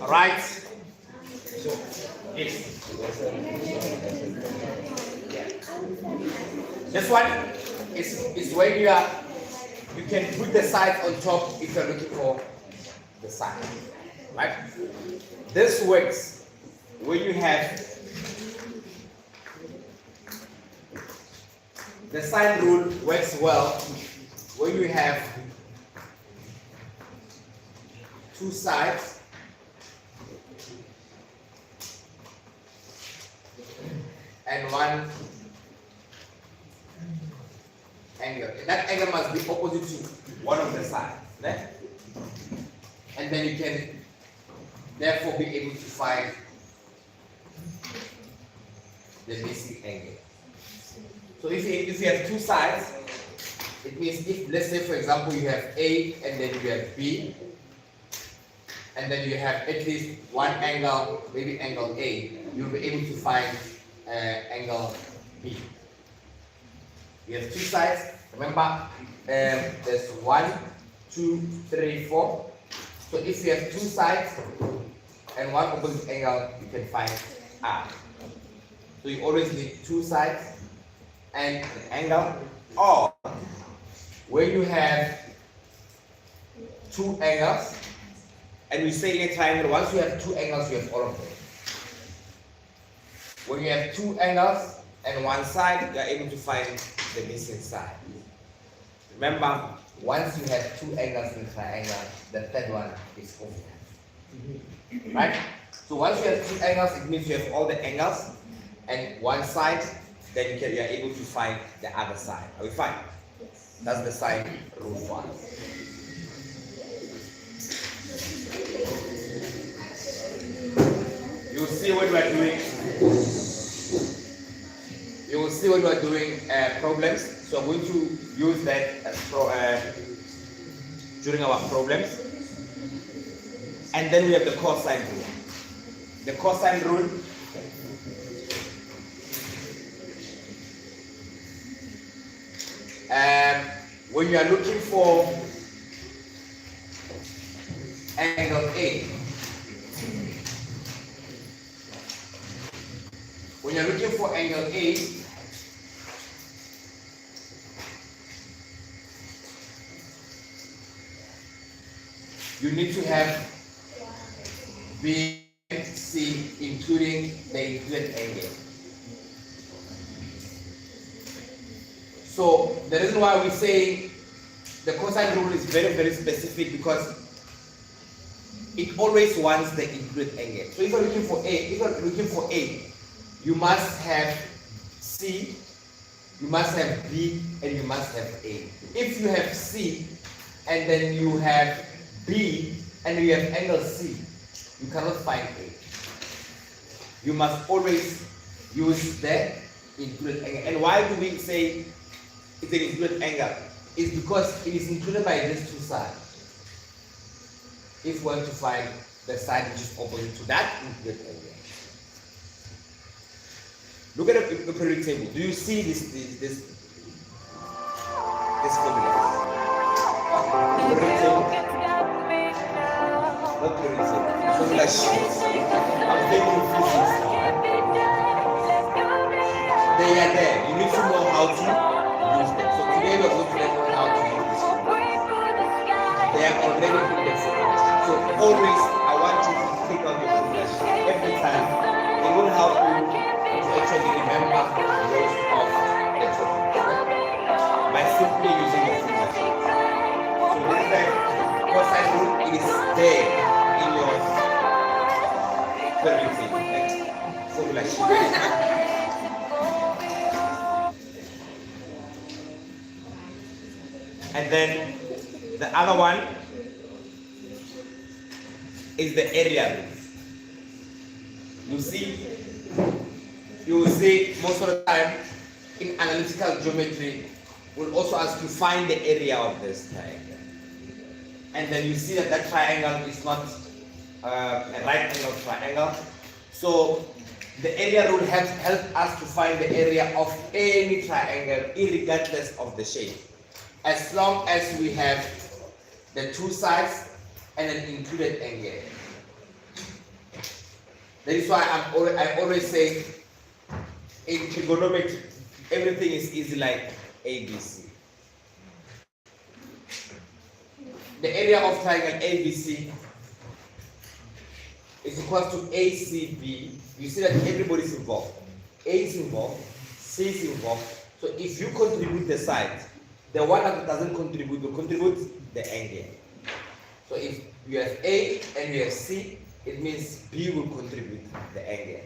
right? Yes. This one is when you can put the side on top if you're looking for the side, right? This works when you have the sine rule works well when you have two sides and one angle. And that angle must be opposite to one of the sides. Right? And then you can therefore be able to find the missing angle. So if you have two sides, it means if, let's say for example, you have A and then you have B, and then you have at least one angle, maybe angle A, you'll be able to find angle B. You have two sides. Remember, there's 1, 2, 3, 4. So if you have two sides and one opposite angle, you can find R. So you always need two sides and an angle. Or when you have two angles, and we say in a triangle, once you have two angles, you have all of them. When you have two angles and one side, you are able to find the missing side. Remember, once you have two angles in a triangle, the third one is over. Right? So once you have two angles, it means you have all the angles and one side, then you are able to find the other side. Are we fine? Yes. That's the sine rule for us. You will see when we are doing. You will see when we are doing problems. So I'm going to use that during our problems. And then we have the cosine rule. The cosine rule when you are looking for angle A, when you're looking for angle A, you need to have B and C including the included angle. So the reason why we say the cosine rule is very, very specific because it always wants the included angle. So if you're looking for A, you must have C, you must have B, and you must have A. If you have C and then you have B and you have angle C, you cannot find A. You must always use the included angle. And why do we say it's an included angle? It's because it is included by these two sides. If we want to find the side which is opposite to that included angle. Look at the periodic table. Do you see this formula? Periodic table. Not periodic table. Formula sheet. I'm taking you physics now. They are there. You need to know how to use them. So today we're going to learn how to use this formula. They are already in the formula. So always I want you to take out your formula sheet every time. It will help you actually remember most of the topic by simply using the formula sheet. So this is the cosine rule. It is there in your periodic table. Formula sheet. And then the other one is the area rule. You will see most of the time in analytical geometry, we'll also ask you to find the area of this triangle. And then you see that that triangle is not a right angle triangle. So the area rule helps us to find the area of any triangle, irregardless of the shape. As long as we have the two sides and an included angle. That is why I always say in trigonometry, everything is easy like ABC. The area of triangle ABC is equal to ACB. You see that everybody is involved. A is involved, C is involved. So if you contribute the side, the one that doesn't contribute will contribute the angle. So if you have A and you have C, it means B will contribute the angle.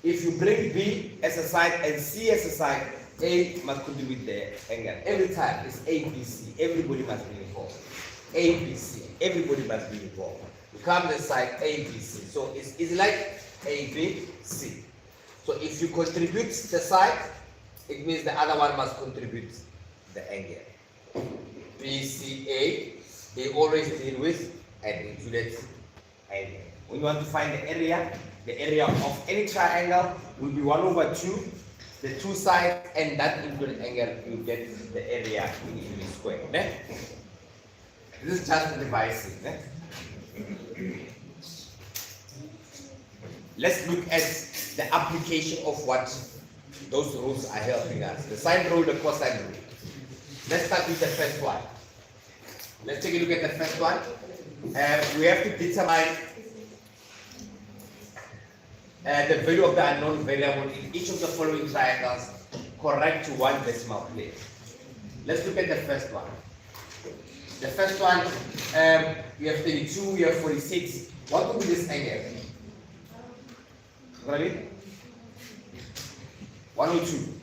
If you bring B as a side and C as a side, A must contribute the angle. Every time it's ABC, everybody must be involved. ABC, everybody must be involved. You come the side ABC, so it's like ABC. So if you contribute the side, it means the other one must contribute the angle. BCA, they always deal with an included angle. When you want to find the area of any triangle will be 1/2, the two sides, and that included angle, you get the area in the square. Okay? This is just revising. Okay? Let's look at the application of what those rules are helping us. The sine rule, the cosine rule. Let's start with the first one. Let's take a look at the first one. We have to determine the value of the unknown variable in each of the following triangles correct to one decimal place. Let's look at the first one. The first one, we have 32, we have 46. What will be this angle? What is it? 102.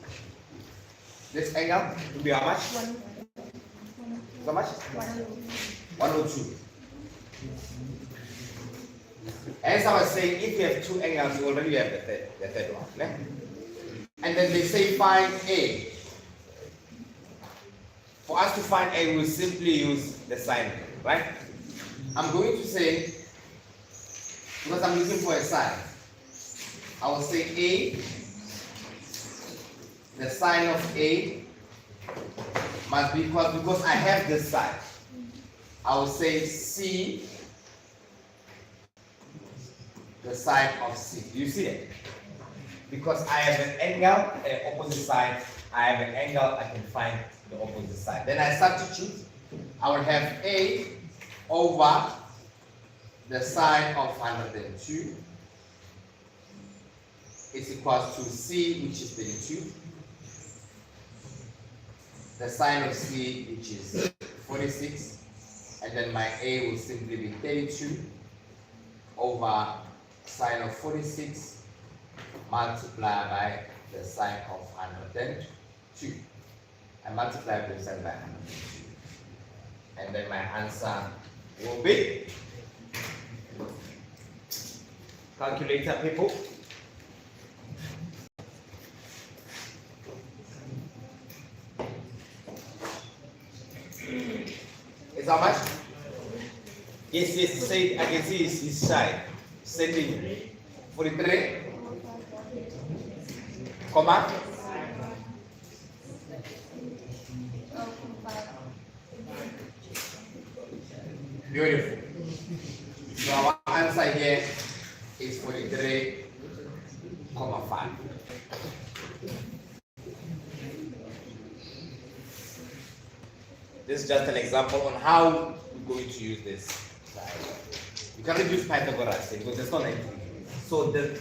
This angle will be how much? How much? 102. As I was saying, if you have two angles, you already have the third one. Okay? And then they say find A. For us to find A, we'll simply use the sine rule, right? I'm going to say, because I'm looking for a sine, I will say A, the sine of A must be equal, because I have this side, I will say C, the sine of C. Do you see it? Because I have an angle and an opposite side, I have an angle, I can find the opposite side. Then I substitute, I will have A over the sine of 102 is equals to C, which is 32. The sine of C, which is 46. And then my A will simply be 32 over sine of 46 multiplied by the sine of 102. I multiply both sides by 102. And then my answer will be, calculator people, is how much? Yes, say, I can see his side. Sending 43, comma, beautiful. So our answer here is 43,5. This is just an example on how we're going to use this. You cannot use Pythagoras because there's not anything. So the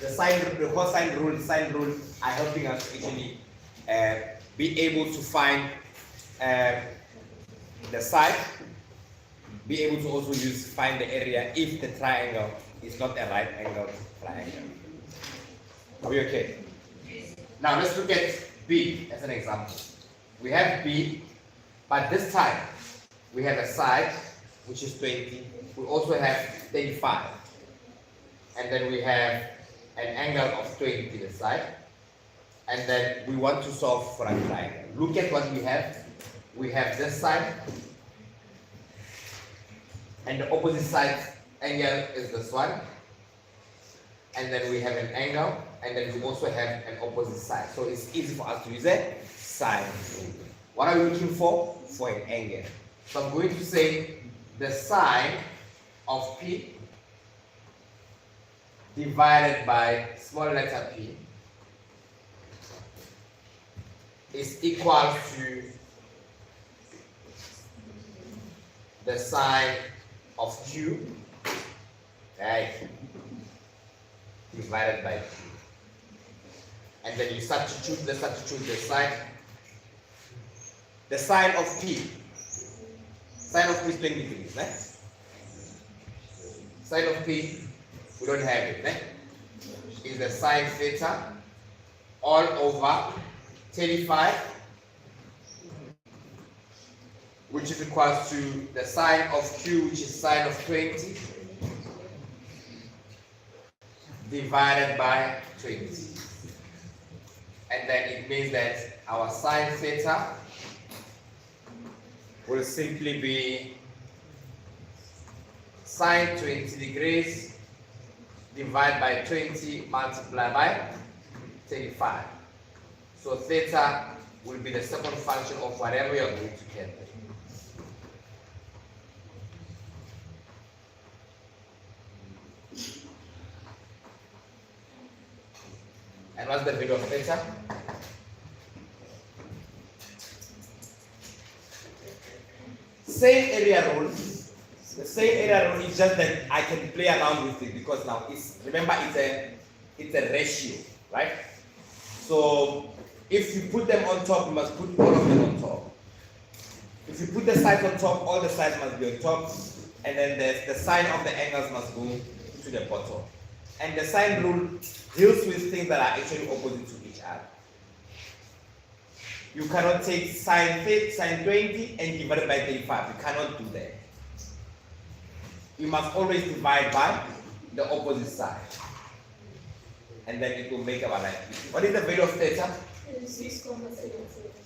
cosine rule, sine rule are helping us actually be able to find the side, be able to also find the area if the triangle is not a right angled triangle. Are we okay? Now let's look at B as an example. We have B, but this time we have a side which is 20. We also have 35. And then we have an angle of 20 to the side. And then we want to solve for a triangle. Look at what we have. We have this side. And the opposite side angle is this one. And then we have an angle. And then we also have an opposite side. So it's easy for us to use a sine rule. What are we looking for? For an angle. So I'm going to say the sine of P divided by small letter p is equal to the sine of q, right, divided by q. And then you substitute the sine. The sine of p. Sine of p is 20 degrees, right? Sine of p, we don't have it, right? Is the sine theta all over 35, which is equals to the sine of q, which is sine of 20, divided by 20. And then it means that our sine theta will simply be sine 20 degrees divided by 20 multiplied by 35. So theta will be the second function of whatever you're going to calculate. And what's the value of theta? Same area rule. The same area rule is just that I can play around with it because now remember it's a ratio, right? So if you put them on top, you must put all of them on top. If you put the sides on top, all the sides must be on top, and then the sign of the angles must go to the bottom. And the sine rule deals with things that are actually opposite to each other. You cannot take sine 20 and divide it by 35. You cannot do that. You must always divide by the opposite side. And then it will make about like this. What is the value of theta? 36,77.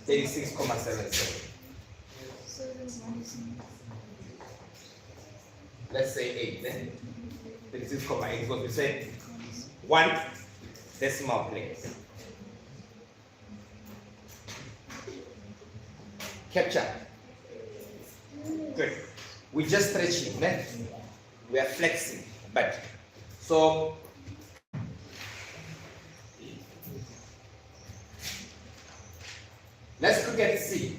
36,77. Let's say 8 then. 36,8 is what we said. 1 decimal place. Capture. Good. We're just stretching, right? We are flexing. But so let's look at C.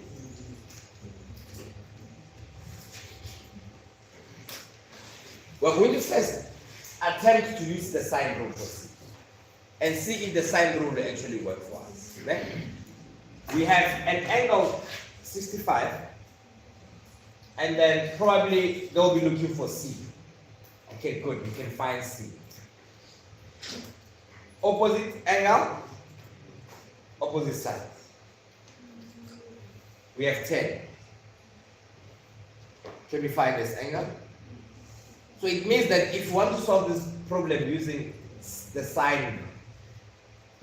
We're going to first attempt to use the sine rule for C and see if the sine rule will actually work for us. Right? We have an angle 65, and then probably they'll be looking for C. Okay, good, we can find C. Opposite angle, opposite side. We have 10. Can we find this angle? So it means that if we want to solve this problem using the sine,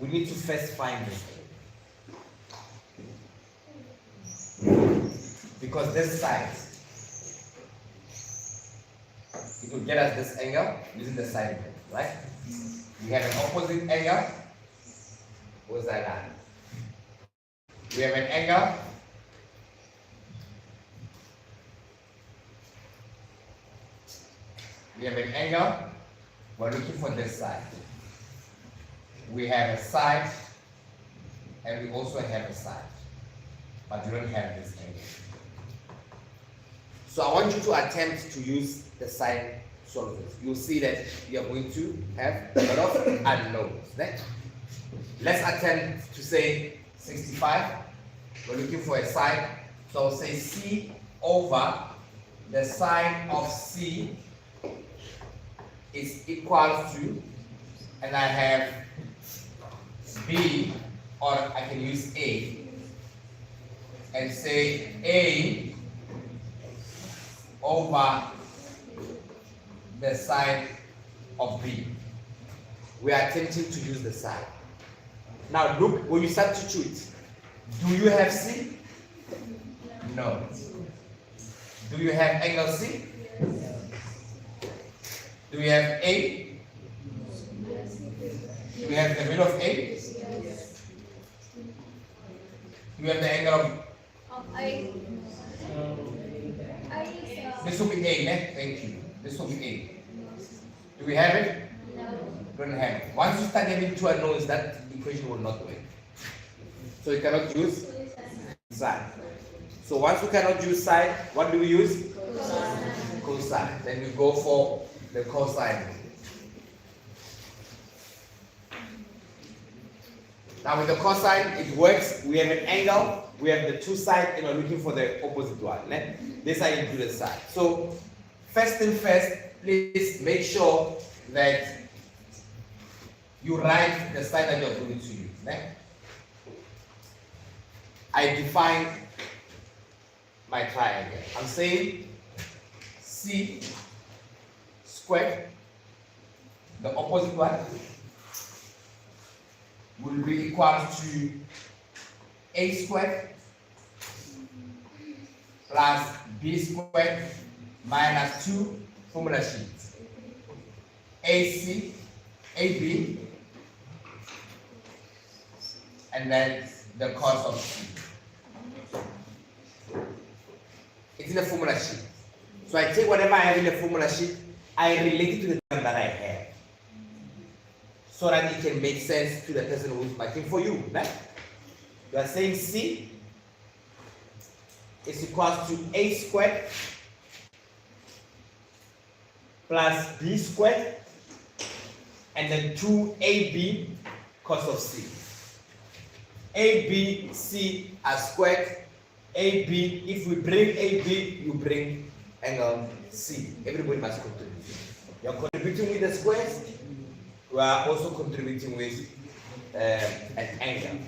we need to first find this angle. Because this side, it will get us this angle using the sine, right? We have an opposite angle. What's that line? We have an angle. We have an angle. We're looking for this side. We have a side, and we also have a side, but we don't have this angle. So I want you to attempt to use the sine solvers. You'll see that you are going to have a lot of unknowns. Right? Let's attempt to say 65. We're looking for a sine. So I'll say C over the sine of C is equal to, and I have B, or I can use A, and say A over the sine of B. We are attempting to use the sine. Now look, when you substitute, do you have C? No. Do you have angle C? Do we have A? Do we have the value of A? Do we have the angle of this will be A, ne? Thank you. This will be A. Do we have it? No. don't have. Once you start having two unknowns, that equation will not work. So you cannot use sine. So once you cannot use sine, what do we use? Cosine. Cosine. Then we go for the cosine. Now with the cosine, it works. We have an angle, we have the two sides, and we're looking for the opposite one. This I include the side. So first thing first, please make sure that you write the side that you're going to use. I define my triangle. I'm saying C squared, the opposite one, will be equal to A squared plus B squared minus 2 formula sheets. AC, AB, and then the cos of C. It's in the formula sheet. So I take whatever I have in the formula sheet, I relate it to the term that I have, so that it can make sense to the person who is working for you. Right? You are saying C is equal to A squared plus B squared and then 2AB cos of C. A, B, C are squared. AB, if we bring AB, you bring angle C. Everybody must contribute. You are contributing with the squares. We are also contributing with an angle.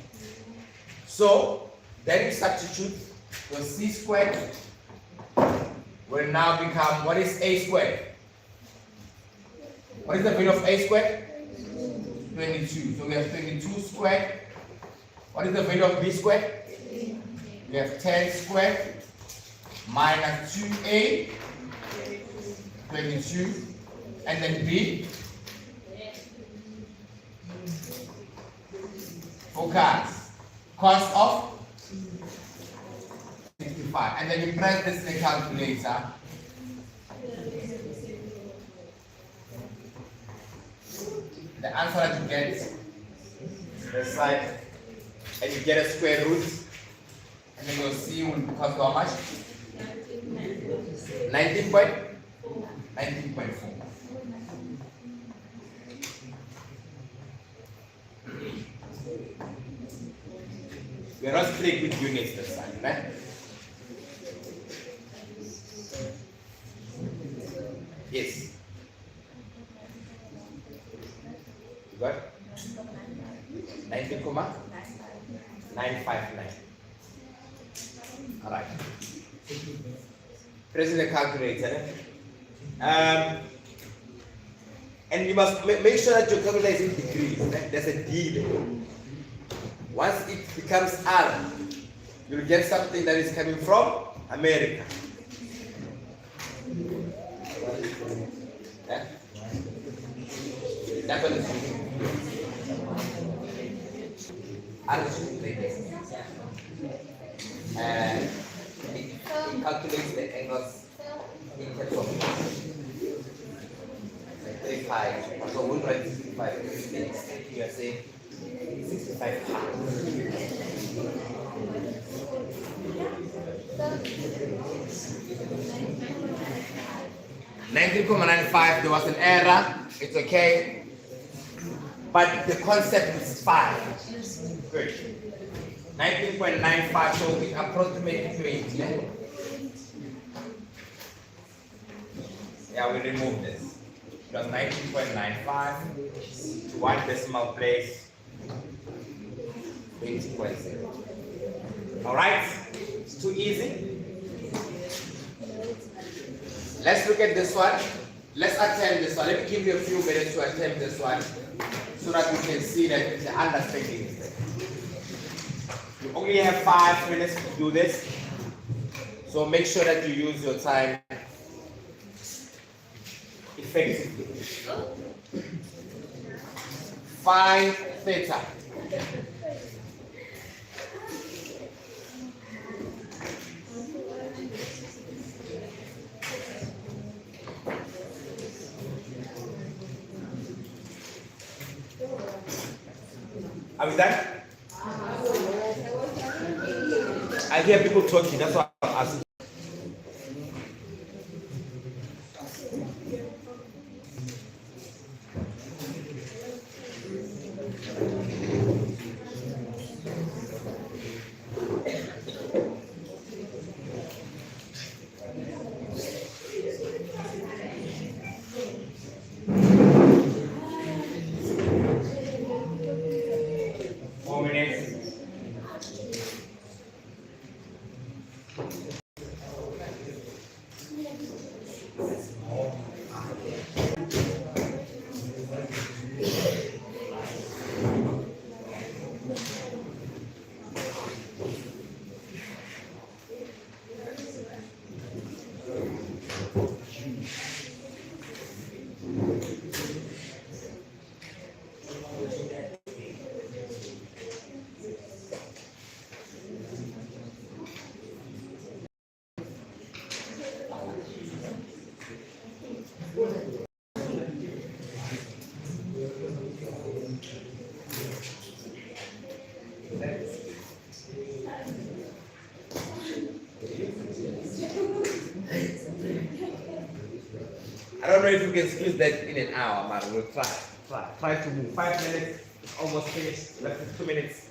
So then you substitute your C squared will now become, what is A squared? What is the value of A squared? 22. So we have 22 squared. What is the value of B squared? We have 10 squared minus 2A, 22, and then B. Focus. Cos of 65. And then you press this in the calculator. The answer that you get, the side, and you get a square root, and then your C will become how much? 19.4. We are not strict with units this time, right? Yes. You got 19,959. All right. Press the calculator. And you must make sure that your calculator is in degrees. Right? There's a D there. Once it becomes R, you'll get something that is coming from America. Yeah? That one is R is like this. And it calculates the angles in terms of 35. So we'll write 65. You are saying 65 pounds. 19.95, there was an error, it's okay. But the concept is 5. Good. 19.95, so it approximates 20. Yeah, we remove this. It was 19.95 to one decimal place. 20.0. Alright? It's too easy. Let's look at this one. Let's attempt this one. Let me give you a few minutes to attempt this one so that you can see that the understanding is there. You only have 5 minutes to do this. So make sure that you use your time effectively. Find theta. Are we done? I hear people talking, that's why I'm asking. I don't know if you can squeeze that in an hour, man. We'll try. Try to move. 5 minutes. It's almost finished. Left 2 minutes.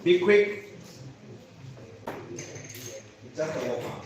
Be quick. Just a warm up.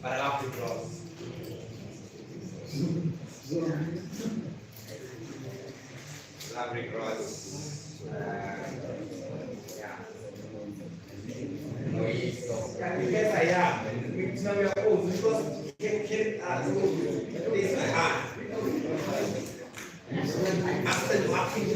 But I love to draw. Lovely cross. Yeah. Because I am. It's not your own. Because can this my heart. After laughing,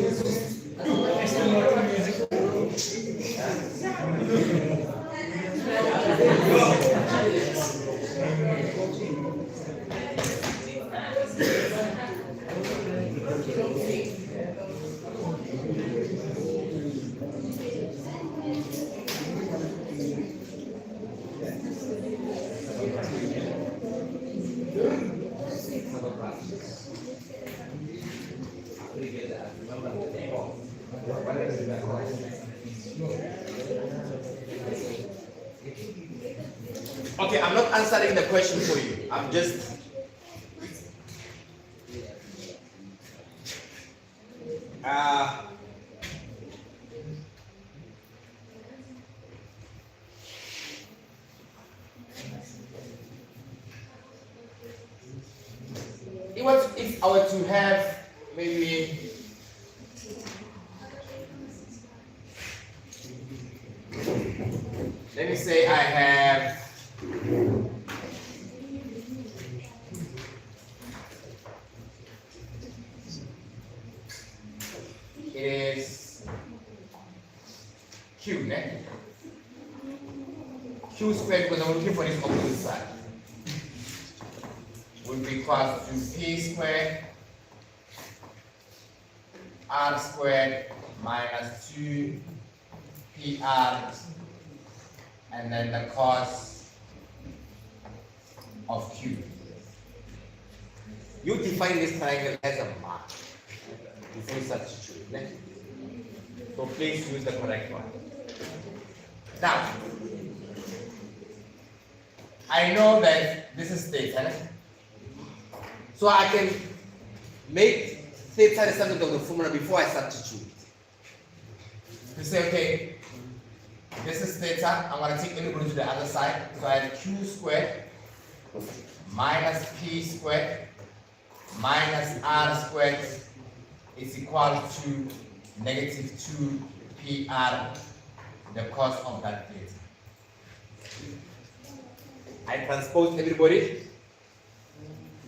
okay, I'm not answering the question for you. I'm just if I were to have maybe let me say I have it is Q, né? Q squared because I'm looking for this opposite side will be equal to P squared R squared minus 2 PR and then the cos of Q. You define this triangle as a mark before you substitute. So please use the correct one. Now, I know that this is theta. So I can make theta the subject of the formula before I substitute. You say, okay, this is theta. I'm going to take everybody to the other side. So I have q squared minus p squared minus r squared is equal to negative 2pr, the cos of that theta. I transpose everybody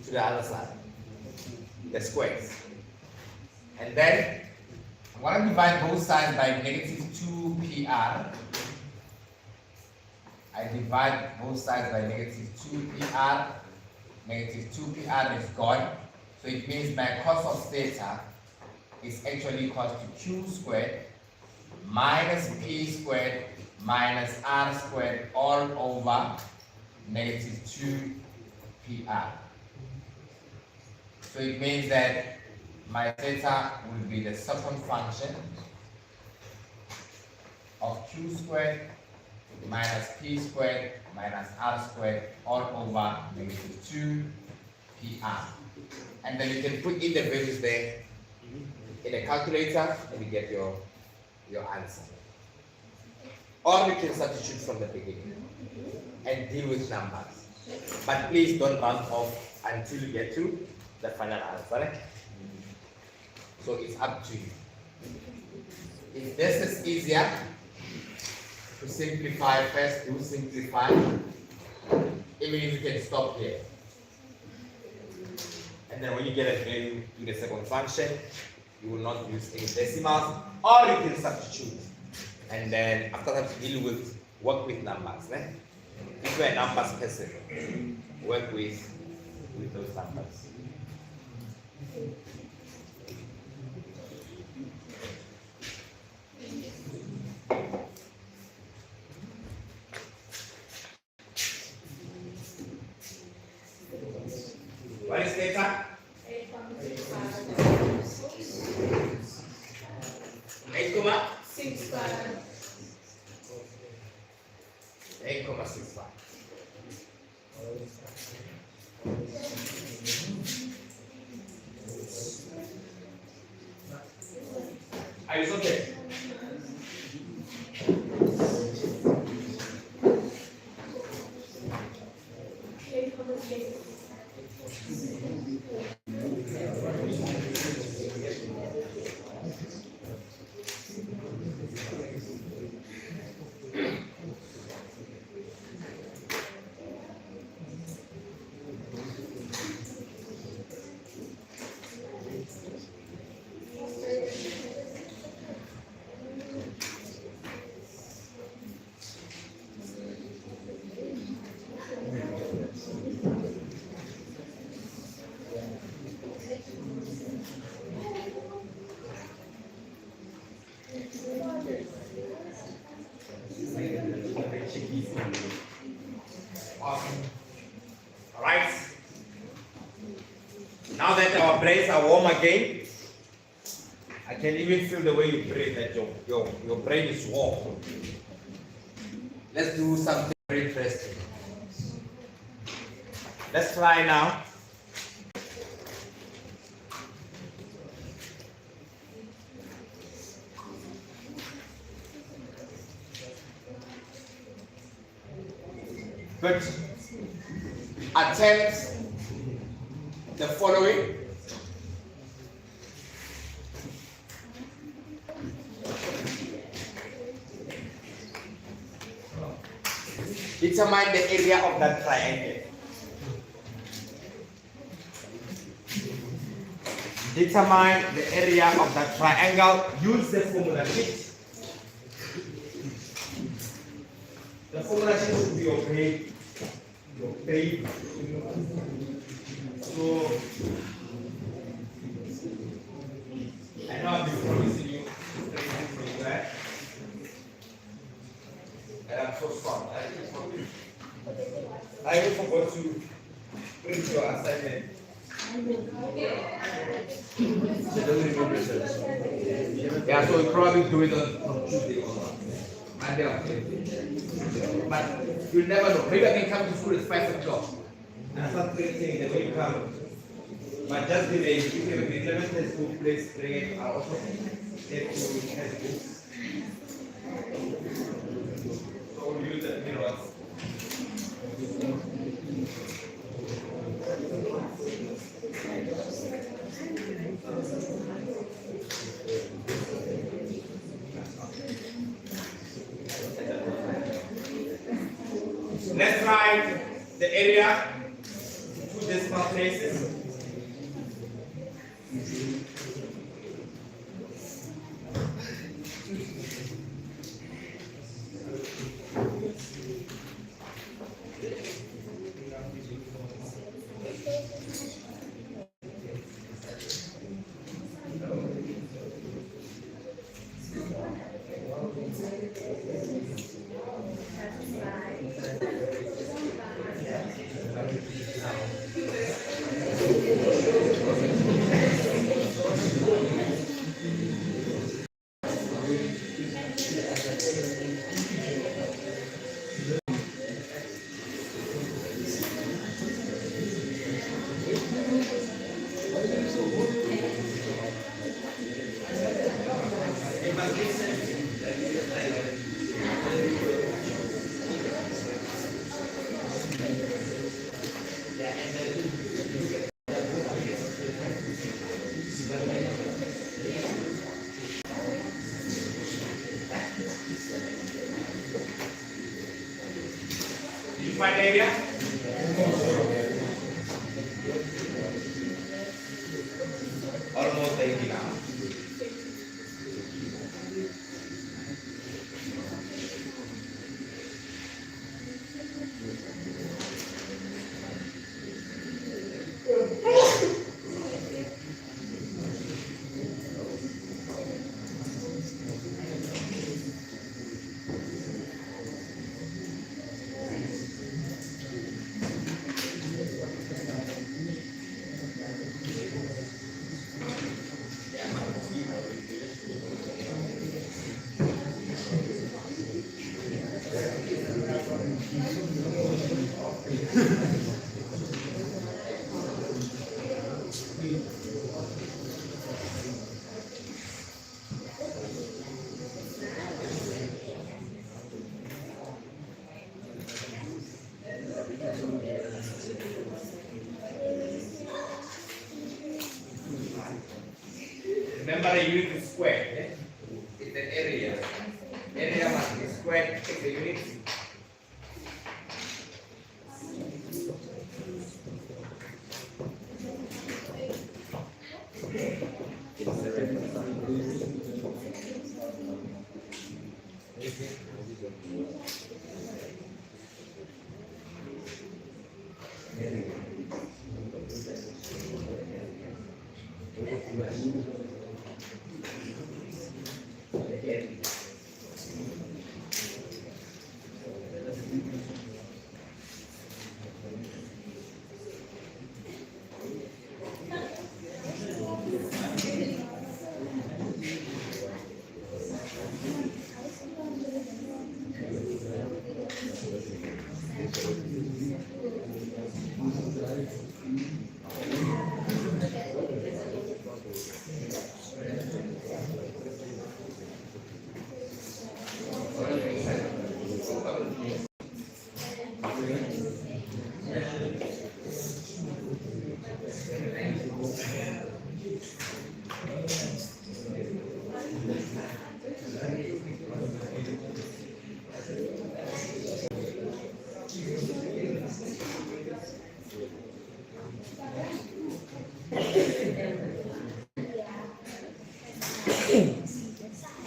to the other side, the squares. And then I'm going to divide both sides by negative 2pr. I divide both sides by negative 2pr. Negative 2pr is gone. So it means my cos of theta is actually equal to q squared minus p squared minus r squared all over negative 2pr. So it means that my theta will be the second function of q squared minus p squared minus r squared all over negative 2pr. And then you can put in the values there in a calculator and you get your answer. Or you can substitute from the beginning and deal with numbers. But please don't run off until you get to the final answer. So it's up to you. If this is easier to simplify first, do simplify. Even if you can stop here. And then when you get a value in the second function, you will not use any decimals, or you can substitute. And then after that, work with numbers. If you're a numbers person, work with those numbers. What is theta? 8,65. Are you okay? Awesome. All right. Now that our brains are warm again, I can even feel the way you breathe, that your brain is warm. Let's do something very interesting. Let's fly now. But attempt the following. Determine the area of that triangle. Determine the area of that triangle. Use the formula sheet. The formula sheet should be okay. Okay. So I know I've been promising you from that. And I'm so sorry. I even forgot to print your assignment. Yeah, so we'll probably do it on Tuesday or not. But you'll never know. Maybe I can come to school at 5 o'clock. That's not great thing that will come. But just the way if you have a elementary school, please bring it out. If you have books. So use the mirrors. Let's write the area to 2 decimal places. You find the area? Almost 80 now. Remember the unit is square. Eh? It's an area. Area must be squared. Take the unit.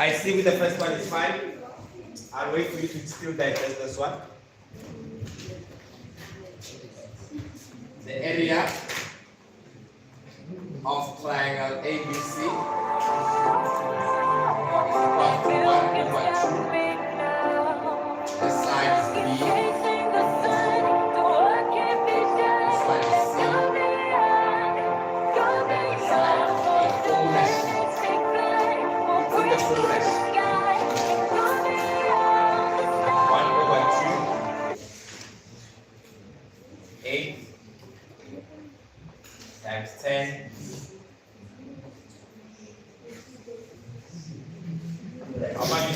I see with the first one is fine. I'll wait for you to still digest this one. The area of triangle ABC is equal to 1/2. The side is B. The side is C. The side is A. Full mesh. It's in the full mesh.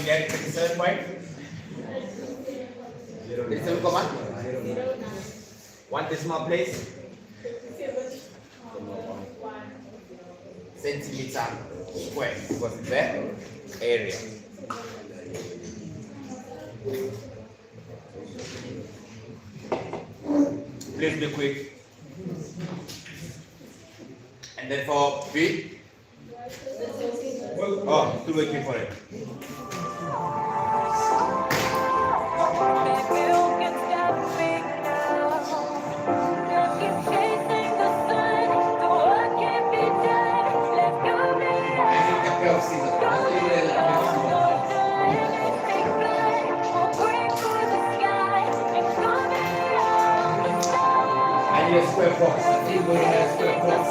you get 37 point? 37 comma? 1 decimal place? Centimeter square, because it's the area. Please be quick. And then for B, oh, still waiting for it. I need a square box. I think we have a square box.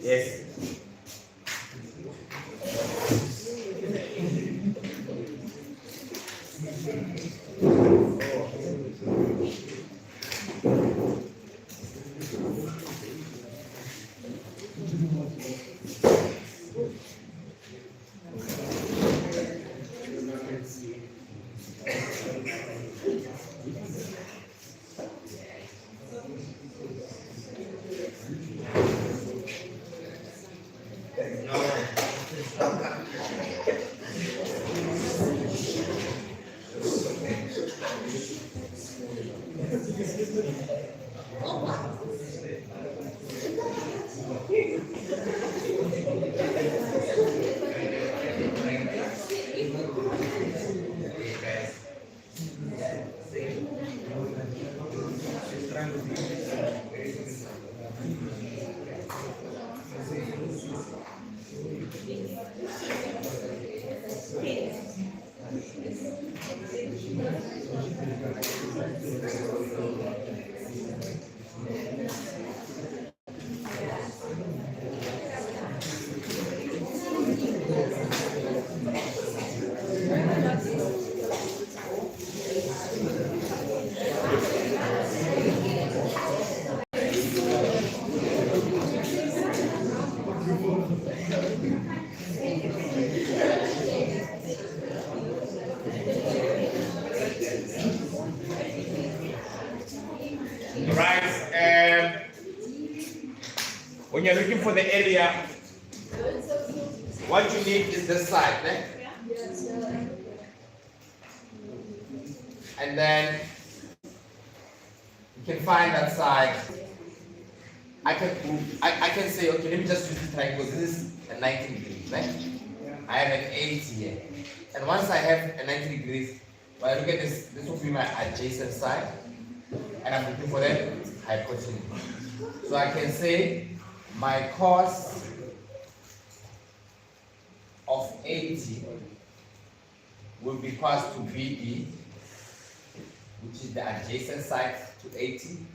Yes. When you're looking for the area, what you need is this side, right? And then you can find that side. I can say, okay, let me just use the triangle. This is a 90 degrees, right? I have an 80 here. And once I have a 90 degrees, when I look at this, this will be my adjacent side. And I'm looking for the hypotenuse. So I can say my cos of 80 will be cos to BE, which is the adjacent side to 80,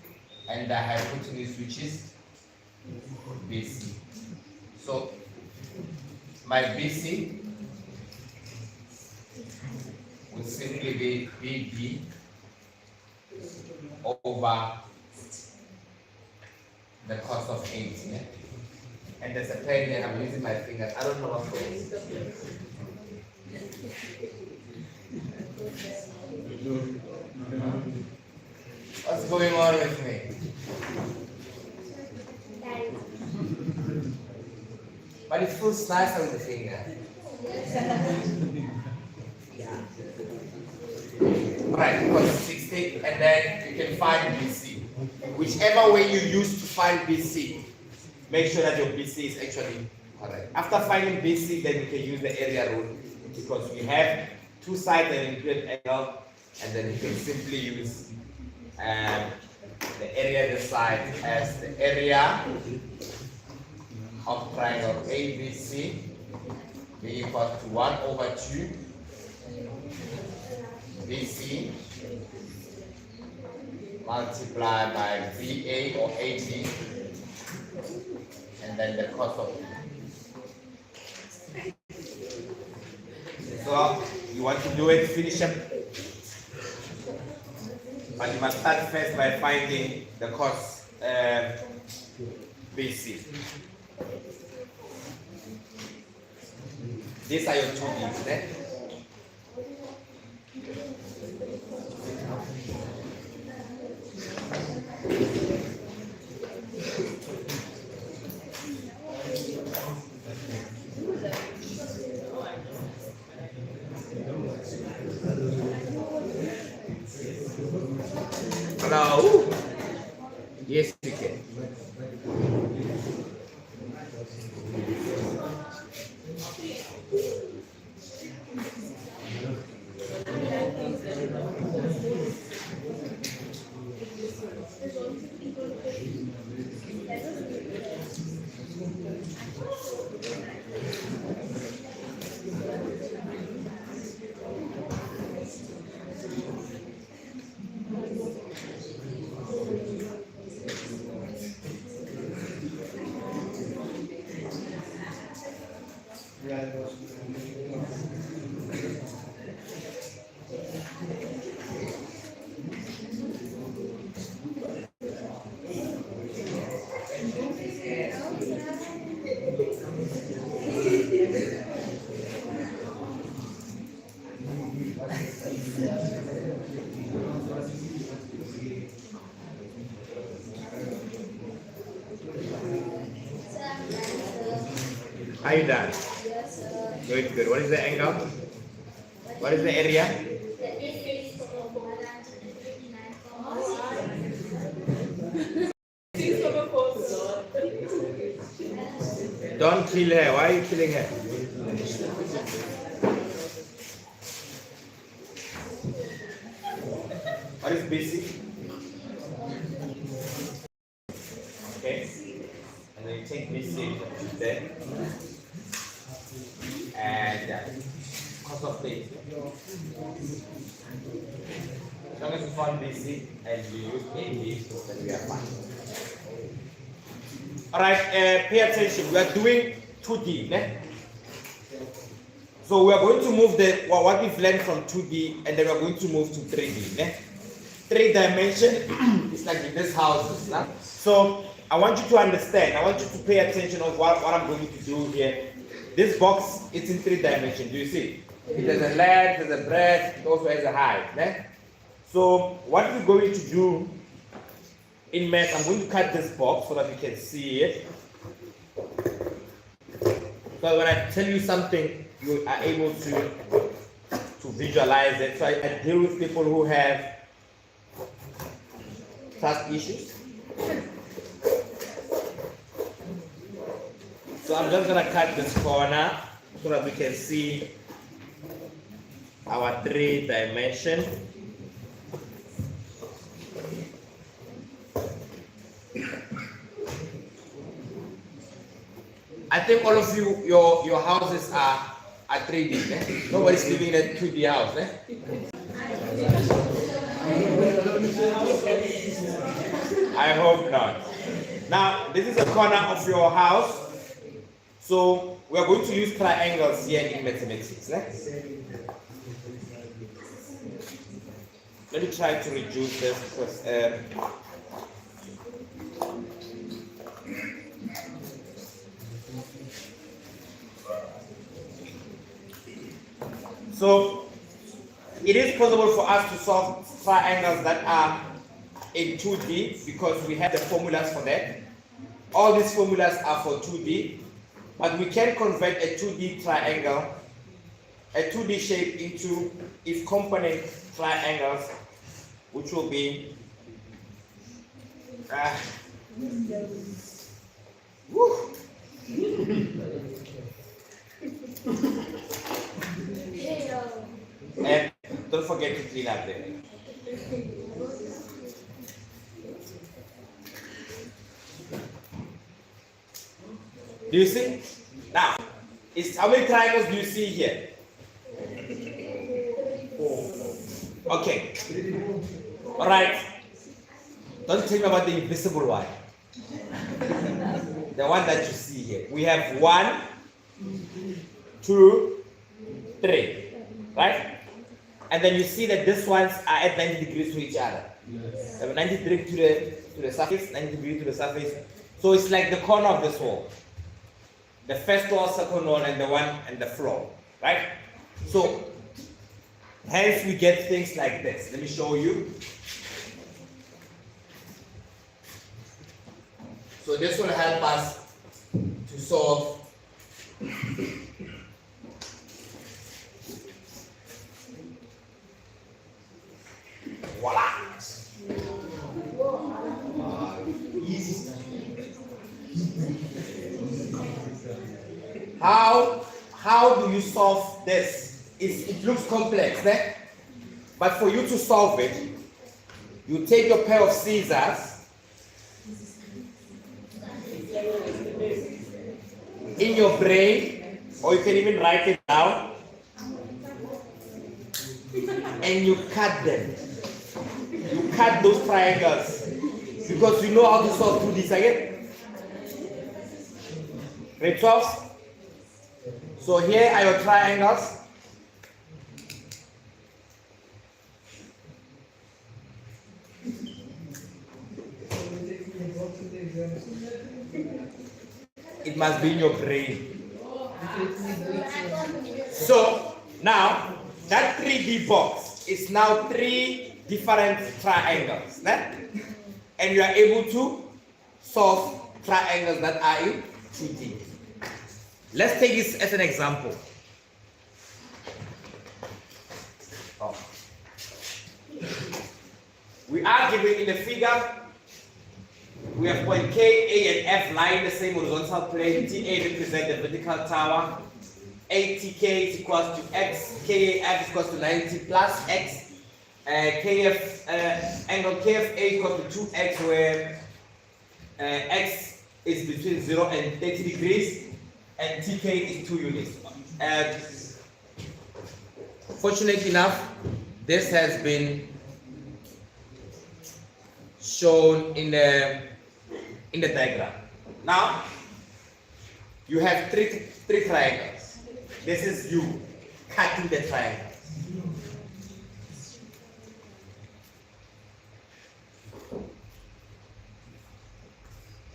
and the hypotenuse, which is BC. So my BC will simply be BB over the cos of 80. Yeah? And there's a pen here, I'm using my fingers. I don't know what it is. What's going on with me? But it feels nicer with the finger. Right, because 60, and then you can find BC. Whichever way you use to find BC, make sure that your BC is actually correct. After finding BC, then you can use the area rule, because we have two sides that include angle, and then you can simply use the area this side as the area of triangle ABC be equal to 1 over 2 BC multiply by VA or AB, and then the cos of B. So you want to do it, finish up, but you must start first by finding the cos BC. These are your 2D's, eh? Hello? Yes, you can. How you done? Good, good. What is the angle? What is the area? Don't kill her. Why are you killing her? What is BC? Okay. And then you take BC there. And cos of theta. As long as you find BC and you use AB, then we are fine. Alright, pay attention. We are doing 2D. Ne? So we are going to move what we've learned from 2D and then we are going to move to 3D. Ne? 3D is like in this house. Ne? So I want you to understand, I want you to pay attention of what I'm going to do here. This box, it's in 3 dimensions. Do you see? It has a length, it has a breadth, it also has a height. Ne? So what we're going to do in math, I'm going to cut this box so that you can see it. So when I tell you something, you are able to visualize it. So I deal with people who have trust issues. So I'm just going to cut this corner so that we can see our 3 dimension. I think all of you, your houses are 3D. Eh? Nobody's living in a 2D house. Eh? I hope not. Now, this is a corner of your house. So, we are going to use triangles here in mathematics. Eh? Let me try to reduce this because so it is possible for us to solve triangles that are in 2D because we have the formulas for that. All these formulas are for 2D, but we can convert a 2D triangle, a 2D shape into if component triangles, which will be and don't forget to clean up there. Do you see? Now, how many triangles do you see here? Okay. All right. Don't tell me about the invisible one. The one that you see here. We have 1, 2, 3. Right? And then you see that these ones are at 90 degrees to each other. Yes. 90 degrees to the surface, 90 degrees to the surface. So it's like the corner of this wall. The first wall, second wall, and the one and the floor. Right? So hence we get things like this. Let me show you. So this will help us to solve voila. Easy. How do you solve this? It looks complex, eh? But for you to solve it, you take your pair of scissors in your brain, or you can even write it down, and you cut them. You cut those triangles because you know how to solve 2D again. Grade 12. So here are your triangles. It must be in your brain. So now that 3D box is now 3 different triangles, né? And you are able to solve triangles that are in 2D. Let's take this as an example. Oh. We are given in the figure, we have point K, A, and F lying in the same horizontal plane. TA represents the vertical tower. ATK is equals to X, KAF is equals to 90 plus X. Angle KFA is equal to 2X, where X is between 0 and 30 degrees, and TK is 2 units. Fortunately enough, this has been shown in the diagram. Now, you have three triangles. This is you cutting the triangle.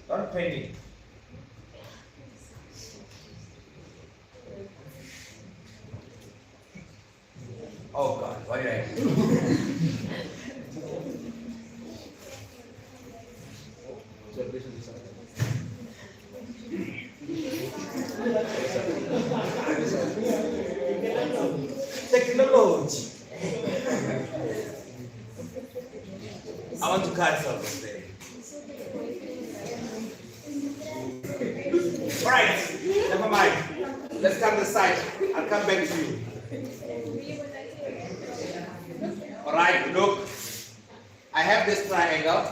Don't panic. Oh God, what did I do? Technology. I want to cancel this thing. Alright, never mind. Let's come this side. I'll come back to you. Alright, look. I have this triangle.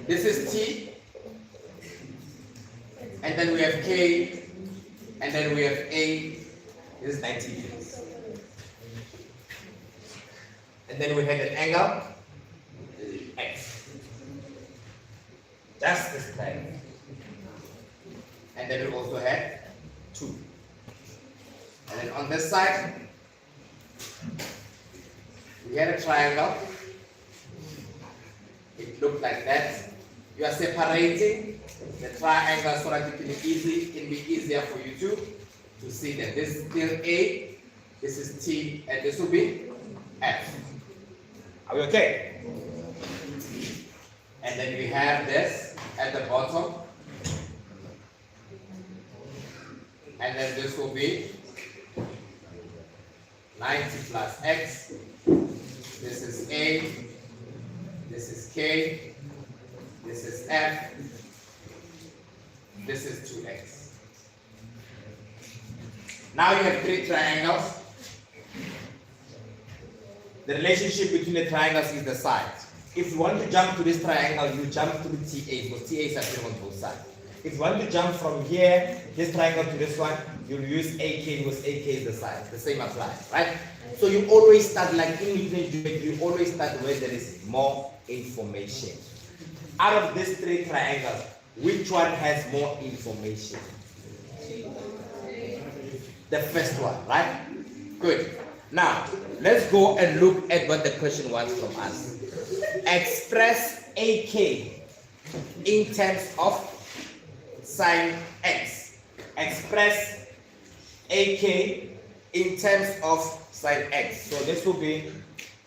This is T, and then we have K, and then we have A. This is 90 degrees. And then we had an angle, X. Just this triangle. And then we also had 2. And then on this side, we had a triangle. It looked like that. You are separating the triangle so that it can be easier for you to see that this is still A, this is T, and this will be F. Are we okay? And then we have this at the bottom. And then this will be 90 plus X. This is A. This is K. This is F. This is 2X. Now you have 3 triangles. The relationship between the triangles is the sides. If you want to jump to this triangle, you jump to the TA, because TA is appearing on both sides. if you want to jump from here, this triangle to this one, you'll use AK because AK is the side. The same applies, right? So you always start like in Euclid geometry, you always start where there is more information. Out of these three triangles, which one has more information? The first one, right? Good. Now, let's go and look at what the question wants from us. Express AK in terms of sine x. Express AK in terms of sine x. So this will be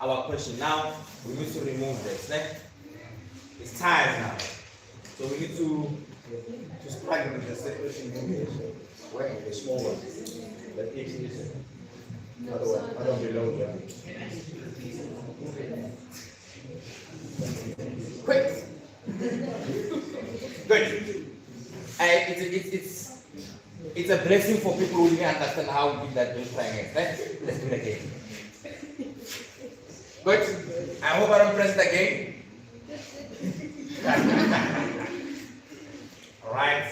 our question. Now, we need to remove this. It's tired now. So we need to struggle with the separation. Where the small one. That is otherwise, I don't belong there. Quick. Good. It's a blessing for people who really understand how big that new triangle is. Right? Let's do it again. Good. I hope I don't press it again. All right.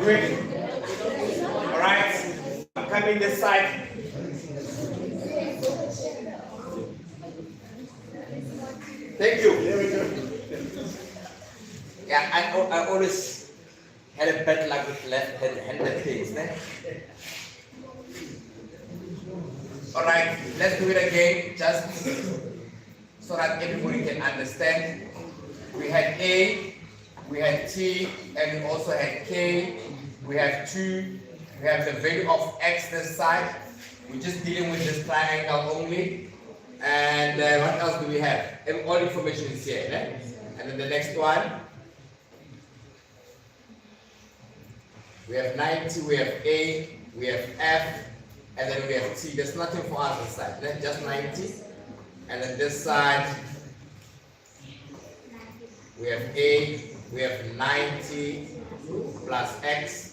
Great. All right. I'm coming this side. Thank you. Yeah, I always had a bad luck with left-handed things. All right, let's do it again, just so that everybody can understand. We had A, we had T, and we also had K. We have 2. We have the value of X this side. We're just dealing with this triangle only. And what else do we have? All information is here. And then the next one. We have 90, we have A, we have F, and then we have T. There's nothing for us this side. Just 90. And then this side, we have A, we have 90 plus X.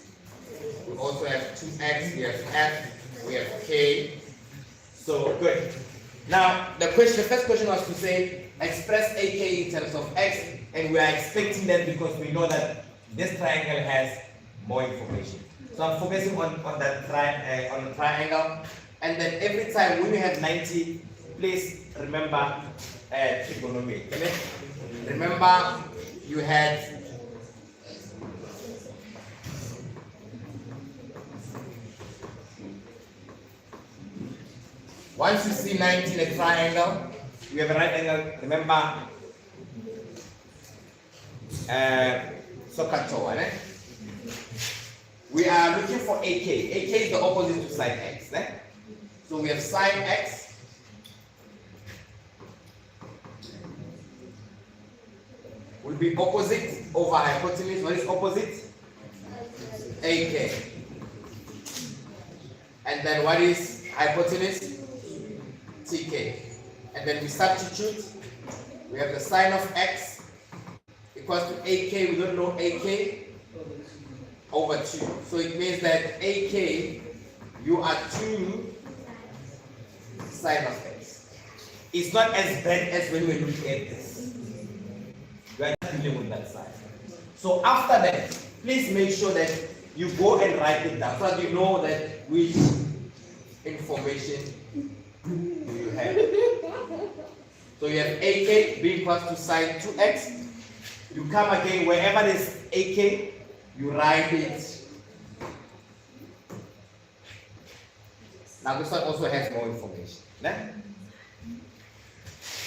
We also have 2X, we have F, we have K. So good. Now the first question was to say express AK in terms of X, and we are expecting that because we know that this triangle has more information. So I'm focusing on that on the triangle, and then every time when we have 90, please remember trigonometry. Okay? Remember you had once you see 90 in a triangle, you have a right angle. Remember SOHCAHTOA, eh? We are looking for AK. AK is the opposite to sine X. Eh? So we have sine X will be opposite over hypotenuse. What is opposite? AK. And then what is hypotenuse? TK. And then we substitute. We have the sine of X equals to AK. We don't know AK. Over 2. So it means that AK, you are 2 sine of X. It's not as bad as when we look at this. We are just dealing with that side. So after that, please make sure that you go and write it down so that you know that which information do you have. So you have AK being equals to sine 2X. You come again wherever there's AK. You write it. Now this one also has more information.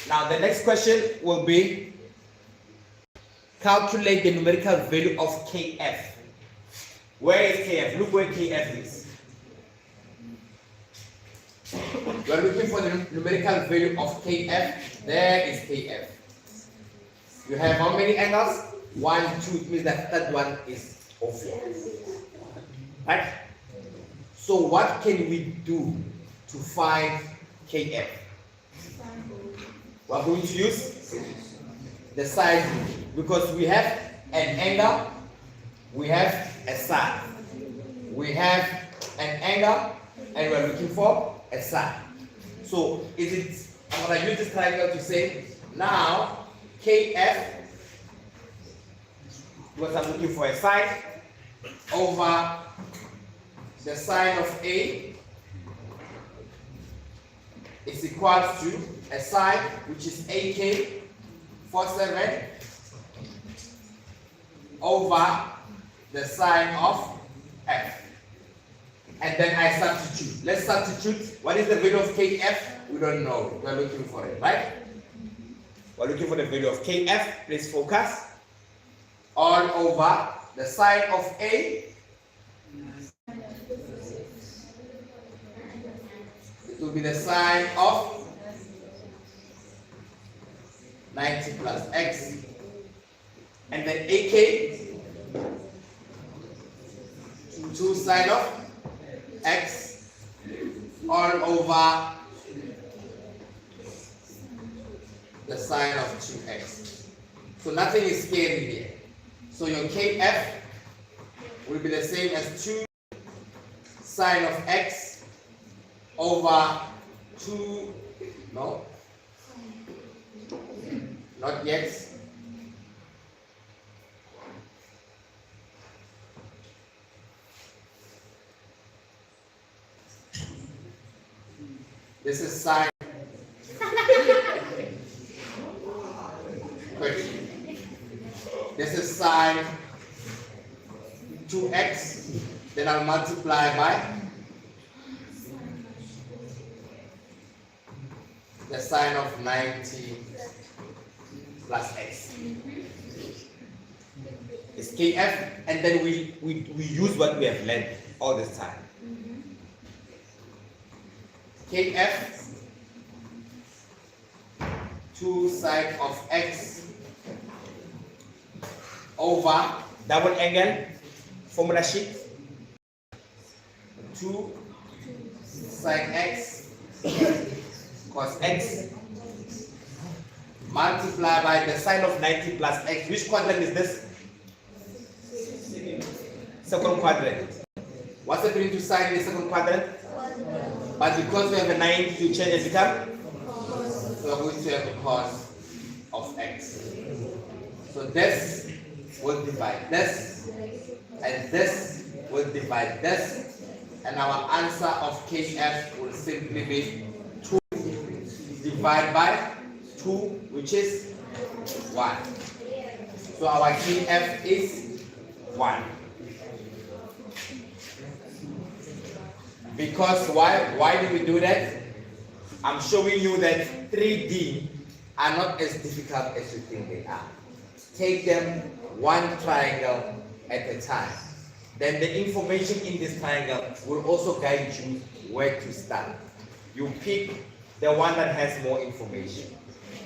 Now the next question will be calculate the numerical value of KF. Where is KF? Look where KF is. You are looking for the numerical value of KF. There is KF. You have how many angles? 1, 2. It means that third one is obvious. Right? So what can we do to find KF? We are going to use the side rule because we have an angle, we have a side. We have an angle, and we're looking for a side. So I'm going to use this triangle to say, now, KF, because I'm looking for a side, over the sine of A is equal to a side which is AK 47 over the sine of F. And then I substitute. Let's substitute. What is the value of KF? We don't know. We're looking for it, right? We're looking for the value of KF. Please focus. All over the sine of A. It will be the sine of 90 plus X. And then AK, 2 sine of X, all over the sine of 2X. So nothing is scary here. So your KF will be the same as 2 sine of X over 2, no, not yet. This is sine. This is sine 2x. Then I'll multiply by the sine of 90 plus x. It's KF, and then we use what we have learned all this time. KF, 2 sine of x over double angle formula sheet, 2 sine x cos x multiply by the sine of 90 plus x. Which quadrant is this? Second quadrant. What's happening to sine in the second quadrant? But because we have a 9, you change and become? So we're going to have a cos of x. So this will divide this, and this will divide this, and our answer of KF will simply be 2 divided by 2, which is 1. So our KF is 1. Because why do we do that? I'm showing you that 3D are not as difficult as you think they are. Take them one triangle at a time. Then the information in this triangle will also guide you where to start. You pick the one that has more information.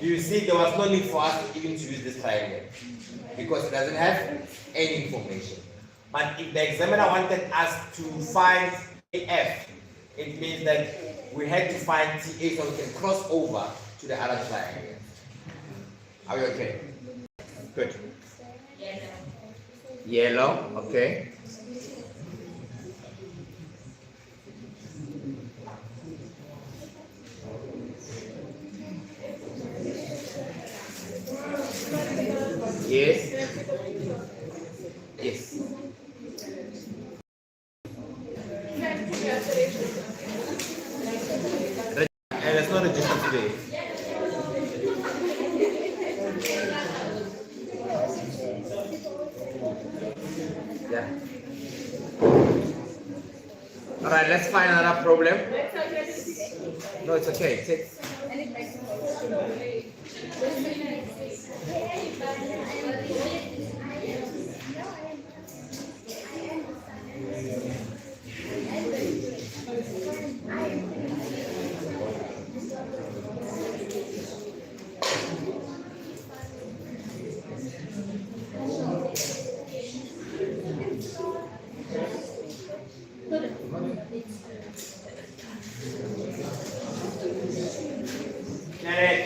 You see, there was no need for us to even use this triangle because it doesn't have any information. But if the examiner wanted us to find AF, it means that we had to find TA so we can cross over to the other triangle. Are we okay? Good. Yellow, okay. Yes. Yes. And let's not register today. Yeah. All right, let's find another problem. No, it's okay.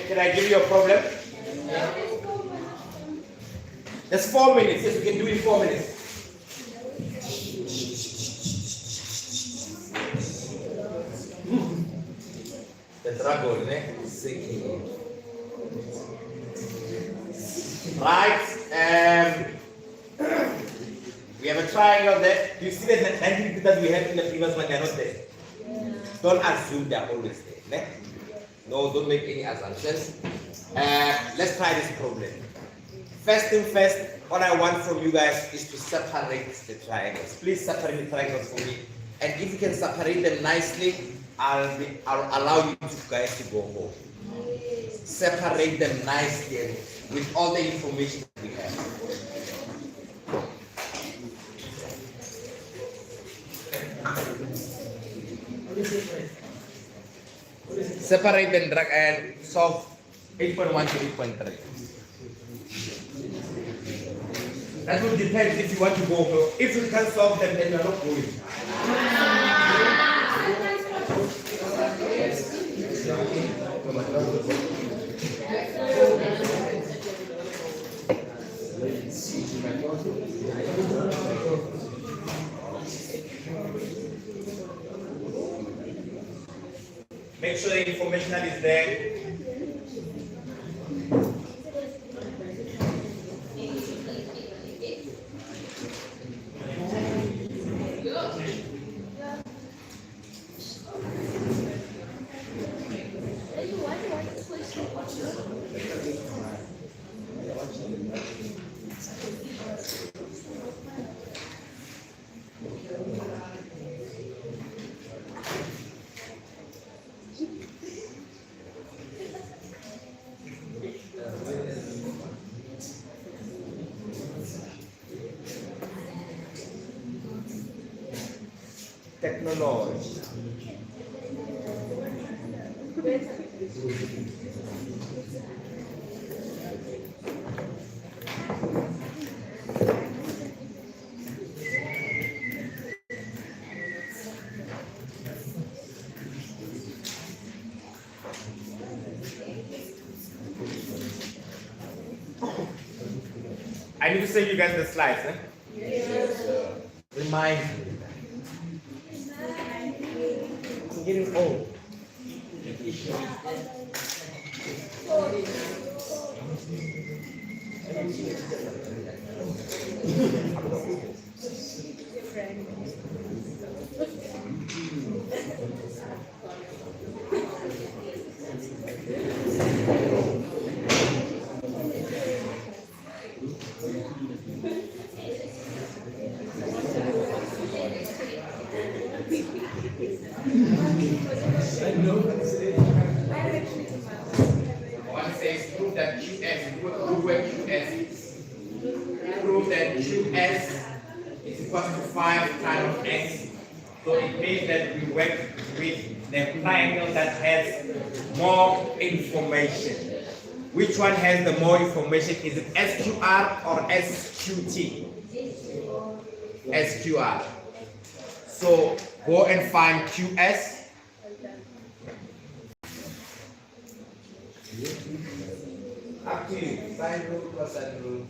Can I give you a problem? Just 4 minutes. Yes, we can do it in 4 minutes. The dragon, eh? Right. We have a triangle there. Do you see the 90 people that we had in the previous one? They are not there. Don't assume they are always there. Ne? No, don't make any assumptions. Let's try this problem. First thing first, what I want from you guys is to separate the triangles. Please separate the triangles for me. And if you can separate them nicely, I'll allow you guys to go home. Separate them nicely with all the information that we have. Separate them and solve 8.1 to 8.3. That will depend if you want to go home. If you can't solve them, then you're not going. Make sure the information that is there. Technology. I need to send you guys the slides, eh? Yes. Remind me. I'm getting old. One says prove that QS, prove where QS is. Prove that QS is equal to 5 times X. So it means that we work with the triangle that has more information. Which one has the more information? Is it SQR or SQT? SQR. So go and find QS. Up to you. Sine rule plus sine rule.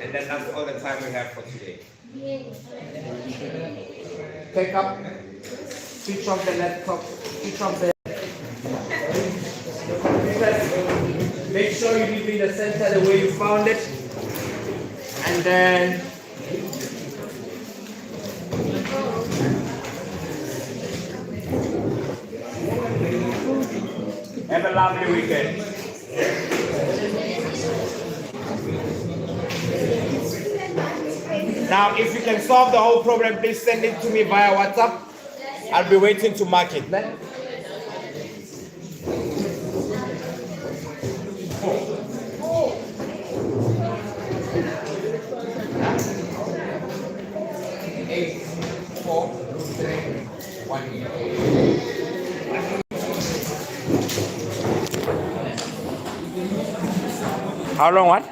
And then that's all the time we have for today. Take up, switch off the laptop, switch off the. Make sure you leave in the center the way you found it. And then have a lovely weekend. Now, if you can solve the whole problem, please send it to me via WhatsApp. I'll be waiting to mark it. Eight, 4, 3, 1. How long what?